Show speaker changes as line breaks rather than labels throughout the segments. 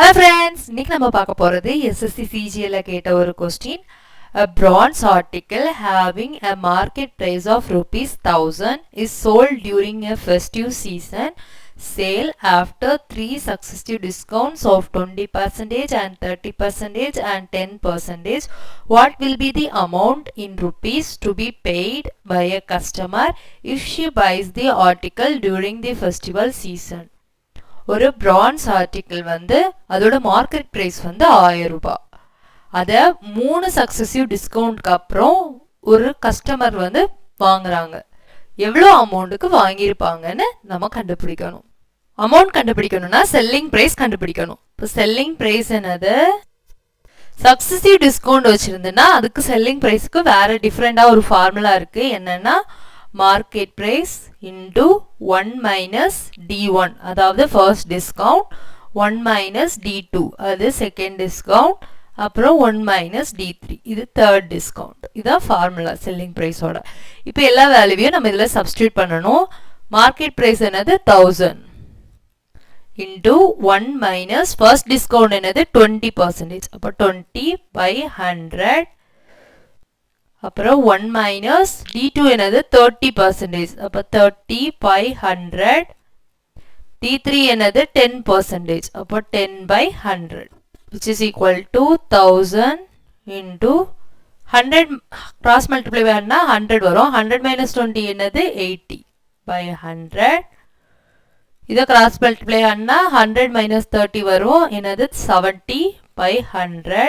Hi friends, இன்னைக்கு நம்ம பார்க்க போறது SSC CGL கேட்ட ஒரு question. A bronze article having a market price of rupees 1000 is sold during a festive season sale after 3 successive discounts of 20% and 30% and 10%. What will be the amount in rupees to be paid by a customer if she buys the article during the festival season? ஒரு France article வந்து அதோட market price வந்து 1000 ரூபாய். அதை 3 successive டிஸ்கவுண்ட்க்கு அப்புறம் ஒரு customer வந்து வாங்குறாங்க. எவ்வளோ அமௌண்ட்டுக்கு வாங்கியிருப்பாங்கன்னு நம்ம கண்டுபிடிக்கணும். அமௌண்ட் கண்டுபிடிக்கணும்னா செல்லிங் ப்ரைஸ் கண்டுபிடிக்கணும். இப்போ செல்லிங் ப்ரைஸ் என்னது? சக்சஸிவ் டிஸ்கவுண்ட் வச்சுருந்துன்னா அதுக்கு செல்லிங் ப்ரைஸுக்கு வேறு டிஃப்ரெண்ட்டாக ஒரு ஃபார்முலா இருக்குது. என்னென்னா market price into 1 minus D1 அதாவது first discount 1 minus D2 அது second discount அப்புறம் 1 minus D3 இது third discount. இதான் ஃபார்முலா செல்லிங் ப்ரைஸோட. இப்போ எல்லா வேல்யூவையும் நம்ம இதில் சப்ஸ்டியூட் பண்ணணும். மார்க்கெட் ப்ரைஸ் என்னது 1000 into 1 minus first discount என்னது 20%. அப்போ 20 by 100 அப்புறம் 1 minus D2 என்னது 30%. அப்போ 30 by 100. D3 என்னது 10%. அப்போ 10 by 100 which is equal to 1000 into 100 cross multiply பண்ணா 100 வரும். 100 minus 20 என்னது 80 by 100. இதை cross multiply பண்ணா 100 minus 30 வரும். என்னது 70 by 100.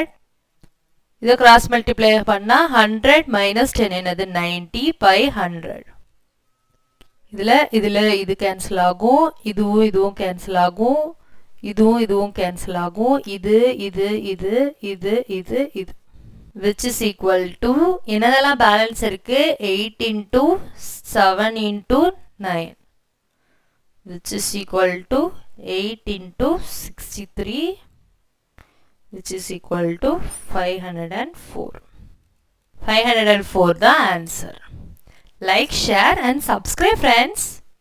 இதை கிராஸ் மல்டிப்ளை பண்ணா 100 minus 10 என்னது 90 by 100. இதில் இது கேன்சல் ஆகும், இதுவும் கேன்சல் ஆகும், இதுவும் கேன்சல் ஆகும், இது which is equal to என்னதெல்லாம் பேலன்ஸ் இருக்கு 8 into 7 into 9 which is equal to 8 into 63 which is equal to 504. 504 the answer. Like, share and subscribe friends.